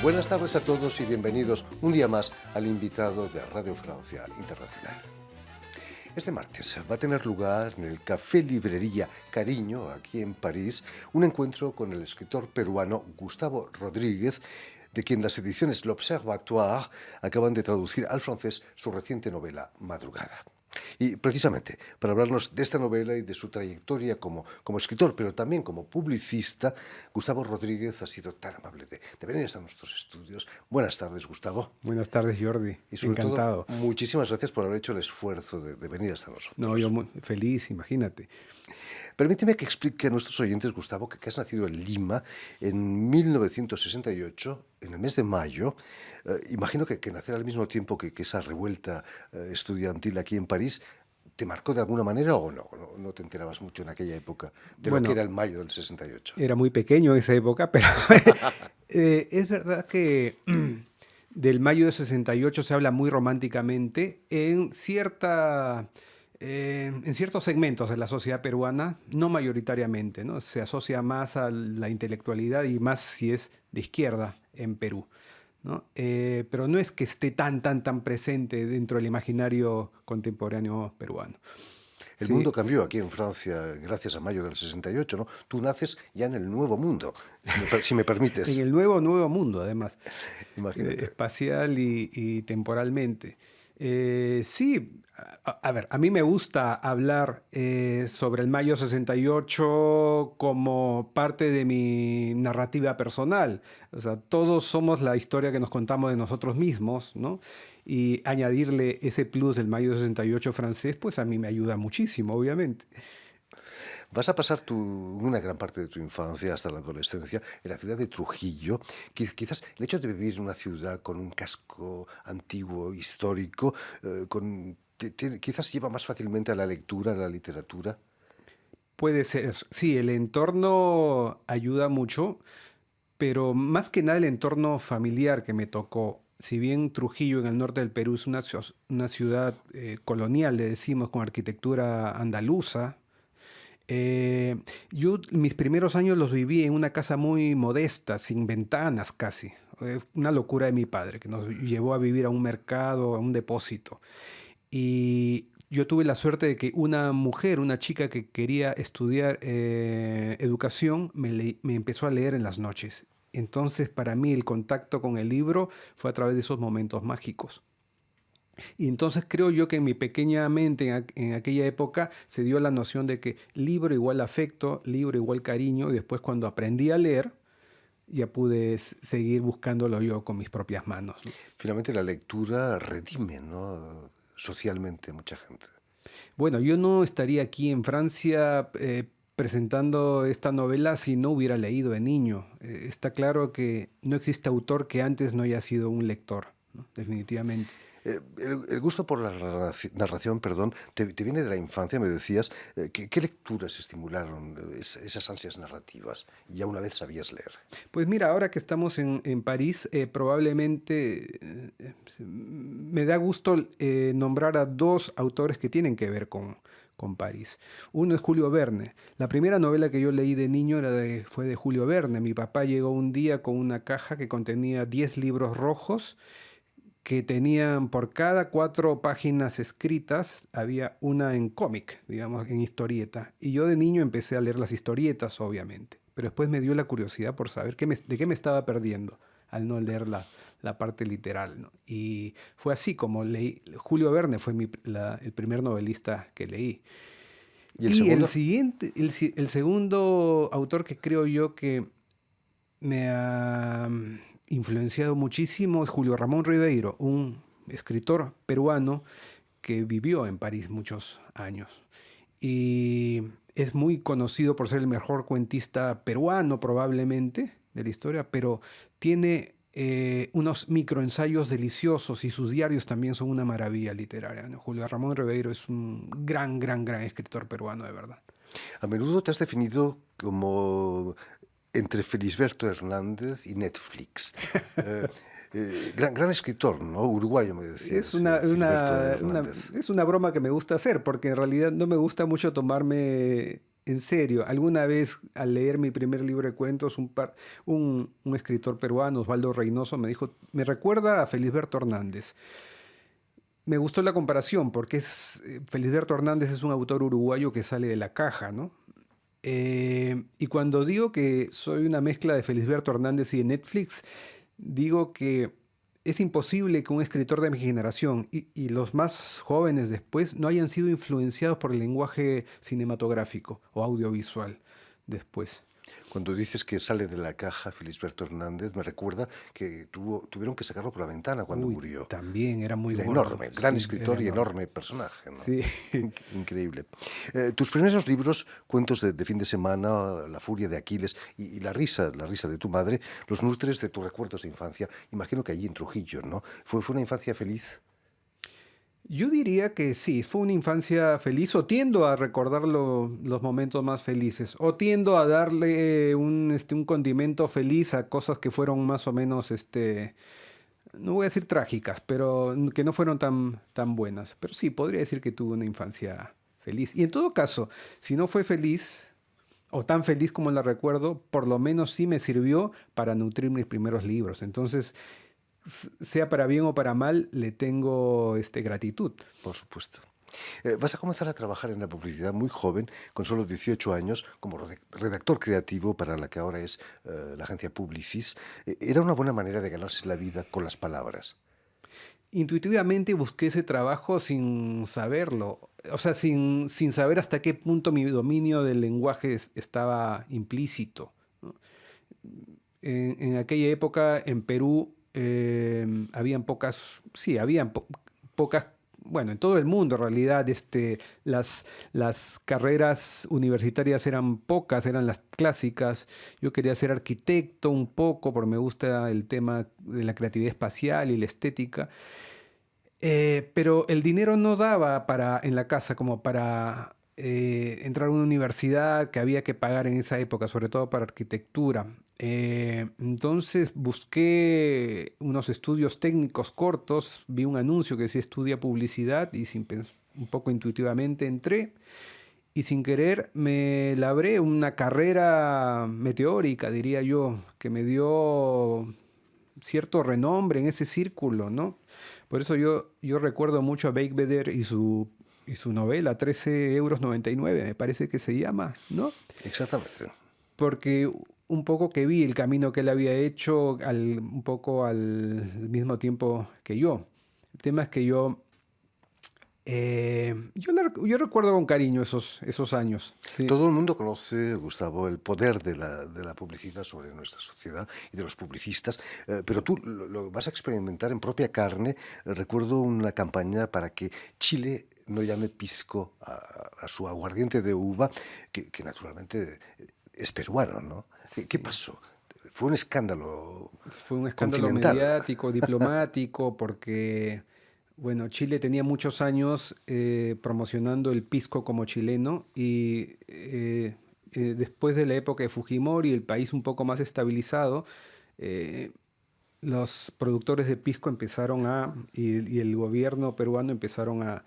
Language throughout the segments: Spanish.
Buenas tardes a todos y bienvenidos un día más al invitado de Radio Francia Internacional. Este martes va a tener lugar en el Café Librería Cariño, aquí en París, un encuentro con el escritor peruano Gustavo Rodríguez, de quien las ediciones L'Observatoire acaban de traducir al francés su reciente novela Madrugada. Y precisamente para hablarnos de esta novela y de su trayectoria como escritor, pero también como publicista, Gustavo Rodríguez ha sido tan amable de venir a nuestros estudios. Buenas tardes, Gustavo. Buenas tardes, Jordi. Y sobre Encantado. todo, muchísimas gracias por haber hecho el esfuerzo de venir hasta nosotros. No, yo muy feliz, imagínate. Permíteme que explique a nuestros oyentes, Gustavo, que has nacido en Lima en 1968, en el mes de mayo. Imagino que nacer al mismo tiempo que esa revuelta estudiantil aquí en París, ¿te marcó de alguna manera o no? No te enterabas mucho en aquella época de lo que era el mayo del 68. Era muy pequeño en esa época, pero es verdad que del mayo de 68 se habla muy románticamente en ciertos segmentos de la sociedad peruana, no mayoritariamente, ¿no? Se asocia más a la intelectualidad y más si es de izquierda en Perú, ¿no? Pero no es que esté tan presente dentro del imaginario contemporáneo peruano. El mundo cambió aquí en Francia gracias a mayo del 68, ¿no? Tú naces ya en el nuevo mundo, si me permites. En el nuevo mundo, además. Imagínate. Espacial y temporalmente. Sí, a ver, a mí me gusta hablar sobre el mayo 68 como parte de mi narrativa personal. O sea, todos somos la historia que nos contamos de nosotros mismos, ¿no? Y añadirle ese plus del mayo 68 francés, pues a mí me ayuda muchísimo, obviamente. Vas a pasar una gran parte de tu infancia hasta la adolescencia en la ciudad de Trujillo. Quizás el hecho de vivir en una ciudad con un casco antiguo, histórico, quizás lleva más fácilmente a la lectura, a la literatura. Puede ser, sí, el entorno ayuda mucho, pero más que nada el entorno familiar que me tocó. Si bien Trujillo en el norte del Perú es una ciudad colonial, le decimos, con arquitectura andaluza, yo mis primeros años los viví en una casa muy modesta, sin ventanas casi. Una locura de mi padre, que nos llevó a vivir a un mercado, a un depósito. Y yo tuve la suerte de que una mujer, una chica que quería estudiar educación, me empezó a leer en las noches. Entonces, para mí, el contacto con el libro fue a través de esos momentos mágicos. Y entonces creo yo que en mi pequeña mente en aquella época se dio la noción de que libro igual afecto, libro igual cariño, y después cuando aprendí a leer, ya pude seguir buscándolo yo con mis propias manos, ¿no? Finalmente la lectura redime, ¿no? Socialmente a mucha gente. Bueno, yo no estaría aquí en Francia presentando esta novela si no hubiera leído de niño. Está claro que no existe autor que antes no haya sido un lector, ¿no? Definitivamente. El gusto por la narración, perdón, te viene de la infancia, me decías. ¿Qué lecturas estimularon esas ansias narrativas? Y ya una vez sabías leer. Pues mira, ahora que estamos en París, probablemente me da gusto nombrar a dos autores que tienen que ver con París. Uno es Julio Verne. La primera novela que yo leí de niño fue de Julio Verne. Mi papá llegó un día con una caja que contenía 10 libros rojos que tenían por cada 4 páginas escritas, había una en cómic, digamos, en historieta. Y yo de niño empecé a leer las historietas, obviamente. Pero después me dio la curiosidad por saber de qué me estaba perdiendo al no leer la parte literal, ¿no? Y fue así como leí. Julio Verne fue el primer novelista que leí. ¿Y el segundo? El segundo autor que creo yo que me ha influenciado muchísimo es Julio Ramón Ribeiro, un escritor peruano que vivió en París muchos años. Y es muy conocido por ser el mejor cuentista peruano probablemente de la historia, pero tiene unos microensayos deliciosos y sus diarios también son una maravilla literaria, ¿no? Julio Ramón Ribeiro es un gran escritor peruano, de verdad. A menudo te has definido como entre Felisberto Hernández y Netflix. Gran escritor, ¿no? Uruguayo, me decías. Es una broma que me gusta hacer, porque en realidad no me gusta mucho tomarme En serio, alguna vez al leer mi primer libro de cuentos, un escritor peruano, Osvaldo Reynoso, me dijo, me recuerda a Felisberto Hernández. Me gustó la comparación porque Felisberto Hernández es un autor uruguayo que sale de la caja, ¿no? Y cuando digo que soy una mezcla de Felisberto Hernández y de Netflix, digo que es imposible que un escritor de mi generación y los más jóvenes después no hayan sido influenciados por el lenguaje cinematográfico o audiovisual después. Cuando dices que sale de la caja Felisberto Hernández, me recuerda que tuvieron que sacarlo por la ventana cuando Uy, murió. también era muy Era gordo. enorme, gran Sí, era escritor y enorme. enorme personaje, ¿no? Sí. Increíble. Tus primeros libros, cuentos de fin de semana, La furia de Aquiles y la risa de tu madre, los nutres de tus recuerdos de infancia. Imagino que allí en Trujillo, ¿no? ¿Fue una infancia feliz? Yo diría que sí, fue una infancia feliz o tiendo a recordar los momentos más felices o tiendo a darle un condimento feliz a cosas que fueron más o menos, no voy a decir trágicas, pero que no fueron tan buenas. Pero sí, podría decir que tuve una infancia feliz. Y en todo caso, si no fue feliz o tan feliz como la recuerdo, por lo menos sí me sirvió para nutrir mis primeros libros. Entonces, sea para bien o para mal, le tengo gratitud. Por supuesto. Vas a comenzar a trabajar en la publicidad muy joven, con solo 18 años, como redactor creativo para la que ahora es la agencia Publicis. Era una buena manera de ganarse la vida con las palabras. Intuitivamente busqué ese trabajo sin saberlo, o sea, sin saber hasta qué punto mi dominio del lenguaje estaba implícito, ¿no? En aquella época en Perú habían pocas, bueno, en todo el mundo en realidad, las carreras universitarias eran pocas, eran las clásicas. Yo quería ser arquitecto un poco porque me gusta el tema de la creatividad espacial y la estética. Pero el dinero no daba en la casa como para entrar a una universidad que había que pagar en esa época, sobre todo para arquitectura. Entonces busqué unos estudios técnicos cortos, vi un anuncio que decía estudia publicidad y un poco intuitivamente entré y sin querer me labré una carrera meteórica, diría yo, que me dio cierto renombre en ese círculo, ¿no? Por eso yo recuerdo mucho a Beiveder y su novela 13,99 € me parece que se llama, ¿no? Exactamente. Porque un poco que vi el camino que él había hecho un poco al mismo tiempo que yo. El tema es que yo recuerdo con cariño esos años. Sí. Todo el mundo conoce, Gustavo, el poder de la publicidad sobre nuestra sociedad y de los publicistas, pero tú lo vas a experimentar en propia carne. Recuerdo una campaña para que Chile no llame pisco a su aguardiente de uva, que naturalmente es peruano, ¿no? ¿Qué Sí. pasó? Fue un escándalo Fue un escándalo continental. mediático, diplomático, porque, bueno, Chile tenía muchos años promocionando el pisco como chileno y después de la época de Fujimori, el país un poco más estabilizado, eh, los productores de pisco y el gobierno peruano empezaron a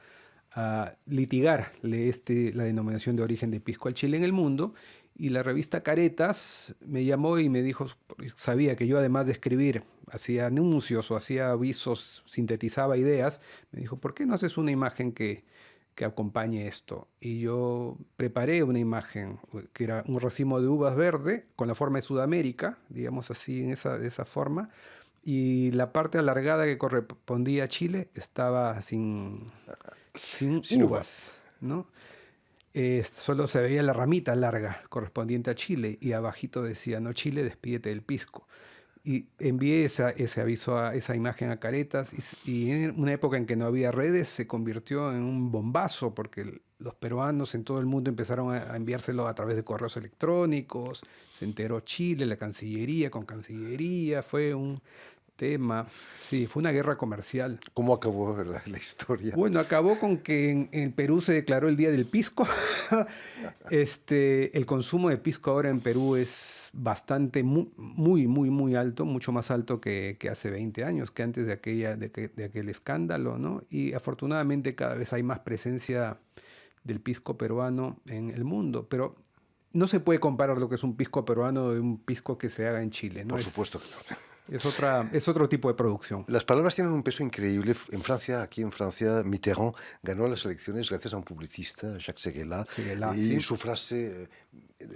litigar la denominación de origen de pisco al Chile en el mundo. Y la revista Caretas me llamó y me dijo, sabía que yo además de escribir, hacía anuncios o hacía avisos, sintetizaba ideas, me dijo, ¿por qué no haces una imagen que acompañe esto? Y yo preparé una imagen que era un racimo de uvas verde con la forma de Sudamérica, digamos así, de esa forma, y la parte alargada que correspondía a Chile estaba sin Sin uva. uvas, ¿no? Solo se veía la ramita larga correspondiente a Chile y abajito decía, no Chile, despídete del pisco. Y envié ese aviso, esa imagen a Caretas y en una época en que no había redes se convirtió en un bombazo porque los peruanos en todo el mundo empezaron a enviárselo a través de correos electrónicos, se enteró Chile, la Cancillería con Cancillería, fue un tema, sí, fue una guerra comercial. ¿Cómo acabó la historia? Bueno, acabó con que en Perú se declaró el Día del Pisco. El consumo de pisco ahora en Perú es bastante, muy alto, mucho más alto que hace 20 años, que antes de aquel escándalo, ¿no? Y afortunadamente cada vez hay más presencia del pisco peruano en el mundo. Pero no se puede comparar lo que es un pisco peruano de un pisco que se haga en Chile, ¿no? Por supuesto que no. Es otro tipo de producción. Las palabras tienen un peso increíble. En Francia, aquí en Francia, Mitterrand ganó las elecciones gracias a un publicista, Jacques Seguela, Seguela, y sí. su frase,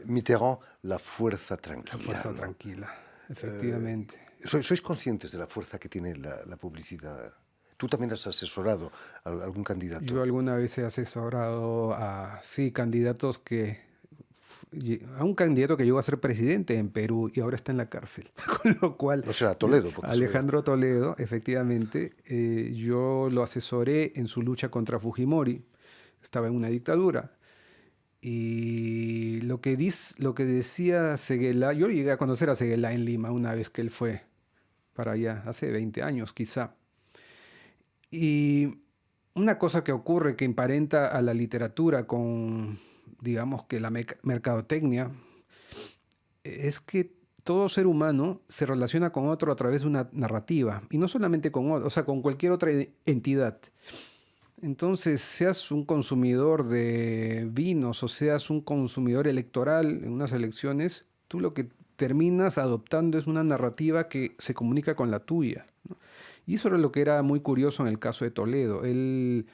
Mitterrand, la fuerza La tranquila. fuerza ¿no? tranquila, efectivamente. ¿Sois conscientes de la fuerza que tiene la publicidad? ¿Tú también has asesorado a algún candidato? Yo alguna vez he asesorado sí, candidatos a un candidato que llegó a ser presidente en Perú y ahora está en la cárcel. Con lo cual, No será Toledo. Porque Alejandro Toledo, efectivamente, yo lo asesoré en su lucha contra Fujimori. Estaba en una dictadura. Y lo que decía Seguela, yo llegué a conocer a Seguela en Lima una vez que él fue para allá, hace 20 años quizá. Y una cosa que ocurre que emparenta a la literatura con, digamos que la mercadotecnia, es que todo ser humano se relaciona con otro a través de una narrativa, y no solamente con otro, o sea, con cualquier otra entidad. Entonces, seas un consumidor de vinos o seas un consumidor electoral en unas elecciones, tú lo que terminas adoptando es una narrativa que se comunica con la tuya, ¿no? Y eso era lo que era muy curioso en el caso de Toledo. Él,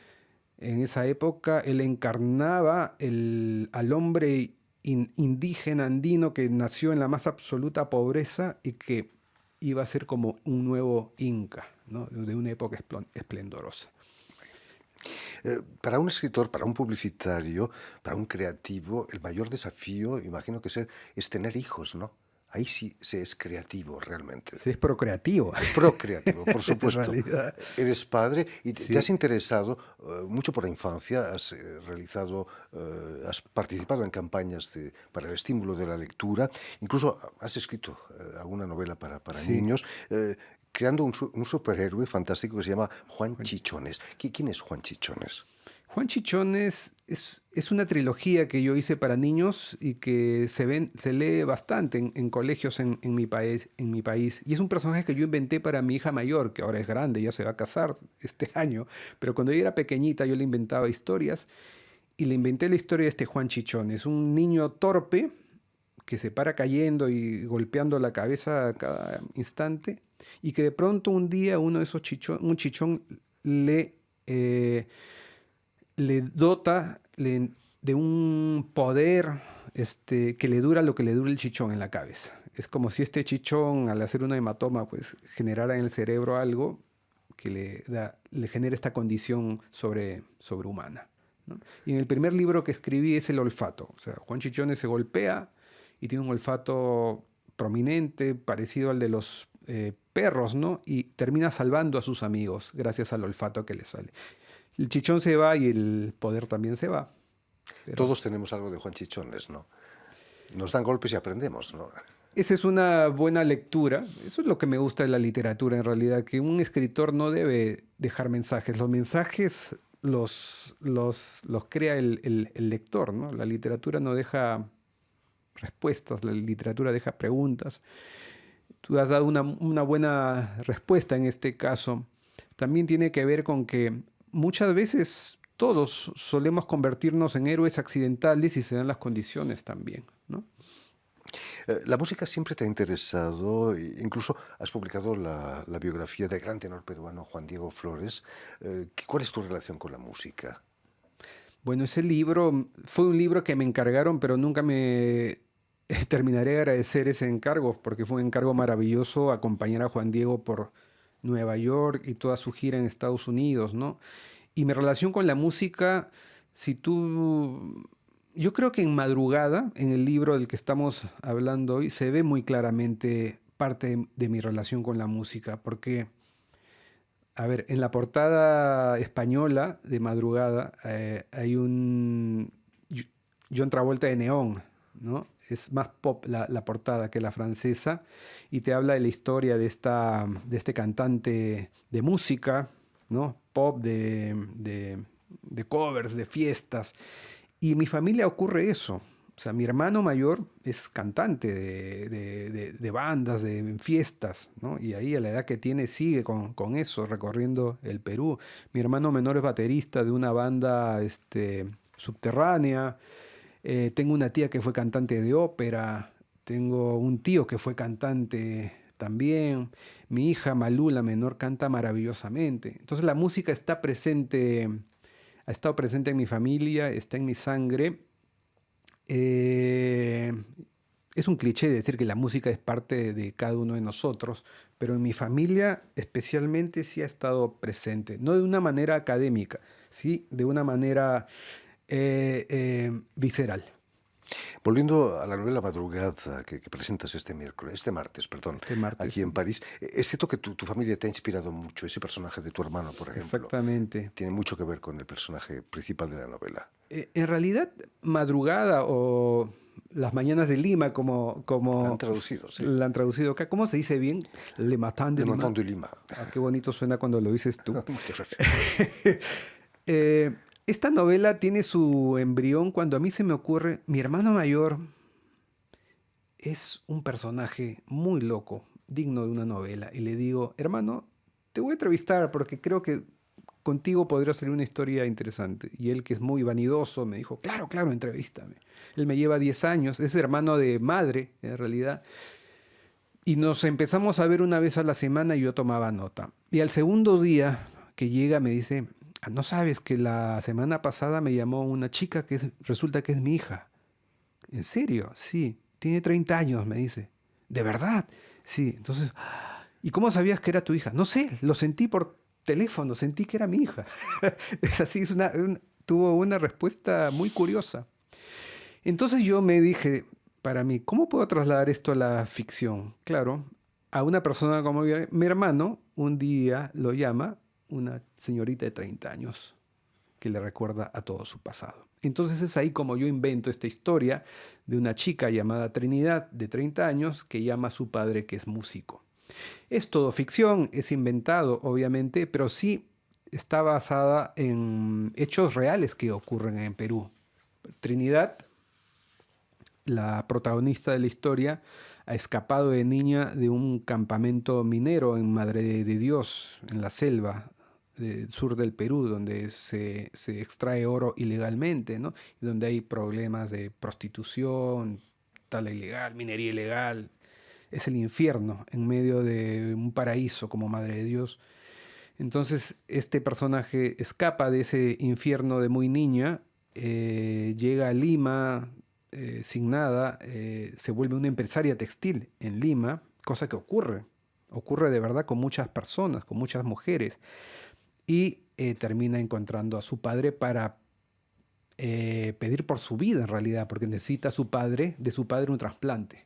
en esa época, él encarnaba al hombre indígena andino que nació en la más absoluta pobreza y que iba a ser como un nuevo Inca, ¿no? De una época esplendorosa. Para un escritor, para un publicitario, para un creativo, el mayor desafío, imagino que es tener hijos, ¿no? Ahí sí se es creativo realmente. Sí, es procreativo. Procreativo, por supuesto. En realidad. Eres padre y te Sí. has interesado mucho por la infancia, has has participado en campañas para el estímulo de la lectura, incluso has escrito alguna novela para Sí. niños, creando un superhéroe fantástico que se llama Juan Chichones. ¿Quién es Juan Chichones? Juan Chichones es una trilogía que yo hice para niños y que se lee bastante en colegios en mi país, Y es un personaje que yo inventé para mi hija mayor, que ahora es grande, ya se va a casar este año. Pero cuando ella era pequeñita yo le inventaba historias y le inventé la historia de este Juan Chichones, un niño torpe que se para cayendo y golpeando la cabeza a cada instante y que de pronto un día un chichón eh, le dota de un poder que le dura lo que le dura el chichón en la cabeza. Es como si este chichón, al hacer una hematoma, pues generara en el cerebro algo que le genera esta condición sobrehumana, ¿no? Y en el primer libro que escribí es el olfato. O sea, Juan Chichones se golpea y tiene un olfato prominente, parecido al de los perros, ¿no? Y termina salvando a sus amigos gracias al olfato que le sale. El chichón se va y el poder también se va. Pero Todos tenemos algo de Juan Chichones, ¿no? Nos dan golpes y aprendemos, ¿no? esa es una buena lectura. Eso es lo que me gusta de la literatura en realidad, que un escritor no debe dejar mensajes. Los mensajes los crea el lector, ¿no? La literatura no deja respuestas, la literatura deja preguntas. Tú has dado una buena respuesta en este caso. También tiene que ver con que muchas veces todos solemos convertirnos en héroes accidentales y se dan las condiciones también, ¿no? La música siempre te ha interesado, incluso has publicado la biografía del gran tenor peruano Juan Diego Flores. ¿Cuál es tu relación con la música? Bueno, ese libro fue un libro que me encargaron, pero nunca me terminaré de agradecer ese encargo, porque fue un encargo maravilloso acompañar a Juan Diego por Nueva York y toda su gira en Estados Unidos, ¿no? Y mi relación con la música, yo creo que en Madrugada, en el libro del que estamos hablando hoy, se ve muy claramente parte de mi relación con la música, porque, a ver, en la portada española de Madrugada hay un John Travolta de neón, ¿no? Es más pop la portada que la francesa y te habla de la historia de este cantante de música, ¿no? Pop, de covers, de fiestas. Y en mi familia ocurre eso. O sea, mi hermano mayor es cantante de bandas, de fiestas, ¿no? Y ahí a la edad que tiene sigue con eso, recorriendo el Perú. Mi hermano menor es baterista de una banda subterránea. Tengo una tía que fue cantante de ópera, tengo un tío que fue cantante también. Mi hija Malú, la menor, canta maravillosamente. Entonces la música está presente, ha estado presente en mi familia, está en mi sangre. Eh, es un cliché decir que la música es parte de cada uno de nosotros, pero en mi familia especialmente sí ha estado presente, no de una manera académica, sí de una manera visceral. Volviendo a la novela Madrugada que presentas este martes, perdón, Este martes, aquí en sí. París, es cierto que tu familia te ha inspirado mucho. Ese personaje de tu hermano, por ejemplo, Exactamente. tiene mucho que ver con el personaje principal de la novela. En realidad, Madrugada o Las Mañanas de Lima, La han traducido, sí. la han traducido acá, ¿cómo se dice bien? Le Matin de Le Matin Lima. de Lima. Ah, qué bonito suena cuando lo dices tú. Muchas gracias. Eh, esta novela tiene su embrión cuando a mí se me ocurre, mi hermano mayor es un personaje muy loco, digno de una novela, y le digo, hermano, te voy a entrevistar porque creo que contigo podría ser una historia interesante. Y él, que es muy vanidoso, me dijo, claro, claro, entrevístame. Él me lleva 10 años, es hermano de madre, en realidad. Y nos empezamos a ver una vez a la semana y yo tomaba nota. Y al segundo día que llega me dice, "Ah, no sabes que la semana pasada me llamó una chica que resulta que es mi hija. ¿En serio? Sí. Tiene 30 años, me dice. ¿De verdad? Sí. Entonces, ¿y cómo sabías que era tu hija? No sé, lo sentí por teléfono, sentí que era mi hija. Es así, tuvo una respuesta muy curiosa. Entonces yo me dije, para mí, ¿cómo puedo trasladar esto a la ficción? Claro, a una persona como mi hermano, un día lo llama una señorita de 30 años que le recuerda a todo su pasado. Entonces es ahí como yo invento esta historia de una chica llamada Trinidad de 30 años que llama a su padre que es músico. Es todo ficción, es inventado obviamente, pero sí está basada en hechos reales que ocurren en Perú. Trinidad, la protagonista de la historia, ha escapado de niña de un campamento minero en Madre de Dios, en la selva del sur del Perú, donde se extrae oro ilegalmente, ¿no? Y donde hay problemas de prostitución, tala ilegal, minería ilegal. Es el infierno en medio de un paraíso como Madre de Dios. Entonces, este personaje escapa de ese infierno de muy niña, llega a Lima sin nada, se vuelve una empresaria textil en Lima, cosa que ocurre de verdad con muchas personas, con muchas mujeres, y termina encontrando a su padre para pedir por su vida en realidad, porque necesita de su padre un trasplante.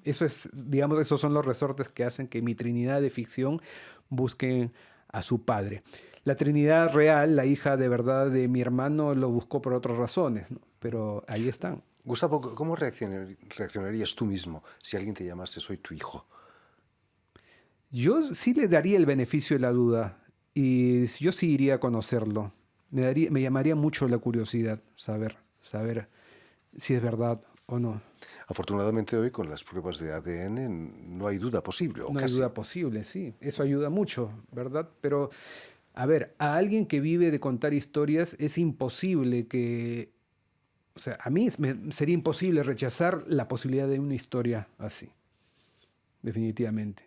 Eso es, digamos, esos son los resortes que hacen que mi Trinidad de ficción busque a su padre. La Trinidad real, la hija de verdad de mi hermano, lo buscó por otras razones, ¿no? Pero ahí están. Gustavo, ¿cómo reaccionarías tú mismo si alguien te llamase soy tu hijo? Yo sí le daría el beneficio de la duda y yo sí iría a conocerlo. Me llamaría mucho la curiosidad, saber si es verdad o no. Afortunadamente hoy con las pruebas de ADN no hay duda posible, o No hay casi. duda posible, sí. Eso ayuda mucho, ¿verdad? Pero, a ver, a alguien que vive de contar historias es imposible que... O sea, a mí sería imposible rechazar la posibilidad de una historia así, definitivamente.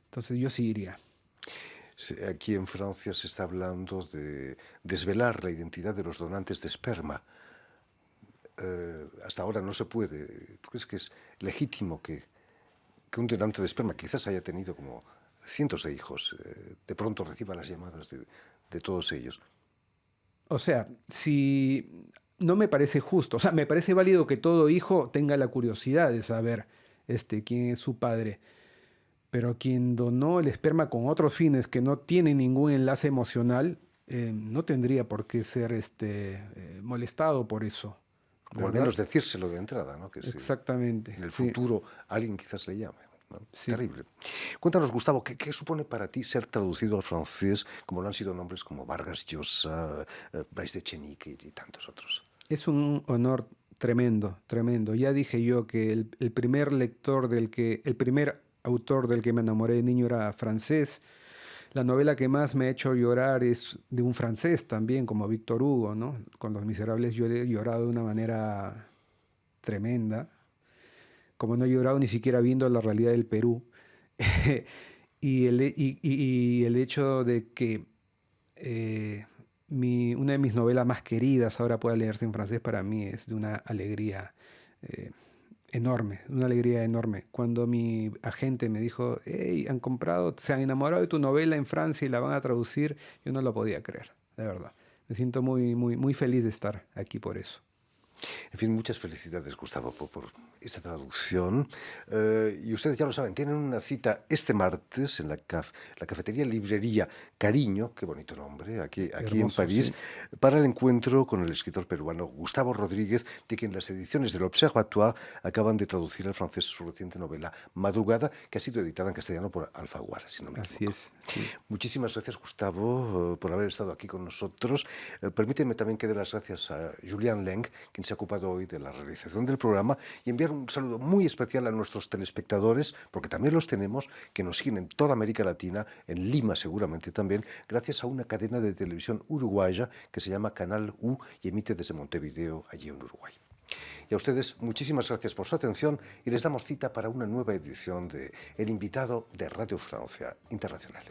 Entonces yo sí iría. Aquí en Francia se está hablando de desvelar la identidad de los donantes de esperma. Hasta ahora no se puede. ¿Tú crees que es legítimo que un donante de esperma quizás haya tenido como cientos de hijos, de pronto reciba las llamadas de todos ellos? O sea, si no me parece justo, o sea, me parece válido que todo hijo tenga la curiosidad de saber quién es su padre, pero quien donó el esperma con otros fines que no tienen ningún enlace emocional, no tendría por qué ser molestado por eso, O al ¿verdad? menos decírselo de entrada, ¿no? Que si Exactamente, en el sí, futuro alguien quizás le llame, ¿no? sí. Terrible. Cuéntanos, Gustavo, ¿qué supone para ti ser traducido al francés, como lo han sido nombres como Vargas Llosa, Bryce de Chenique y tantos otros? Es un honor tremendo, tremendo. Ya dije yo que el primer el primer autor del que me enamoré de niño era francés. La novela que más me ha hecho llorar es de un francés también, como Víctor Hugo, ¿no? Con Los Miserables yo he llorado de una manera tremenda, como no he llorado ni siquiera viendo la realidad del Perú. Y el hecho de que una de mis novelas más queridas ahora pueda leerse en francés, para mí es de una alegría enorme, una alegría enorme. Cuando mi agente me dijo, hey, han comprado, se han enamorado de tu novela en Francia y la van a traducir, yo no lo podía creer, de verdad. Me siento muy, muy, muy feliz de estar aquí por eso. En fin, muchas felicidades, Gustavo, por esta traducción. Y ustedes ya lo saben, tienen una cita este martes en la cafetería Librería Cariño, qué bonito nombre, aquí en Hermoso, París, sí. para el encuentro con el escritor peruano Gustavo Rodríguez, de quien las ediciones del Observatoire acaban de traducir al francés su reciente novela Madrugada, que ha sido editada en castellano por Alfaguara, si no me Así equivoco. es, sí. Muchísimas gracias, Gustavo, por haber estado aquí con nosotros. Permíteme también que dé las gracias a Julián Leng, quien se ha ocupado hoy de la realización del programa, y enviar un saludo muy especial a nuestros telespectadores, porque también los tenemos, que nos siguen en toda América Latina, en Lima seguramente también, gracias a una cadena de televisión uruguaya que se llama Canal U y emite desde Montevideo, allí en Uruguay. Y a ustedes, muchísimas gracias por su atención y les damos cita para una nueva edición de El Invitado de Radio Francia Internacional.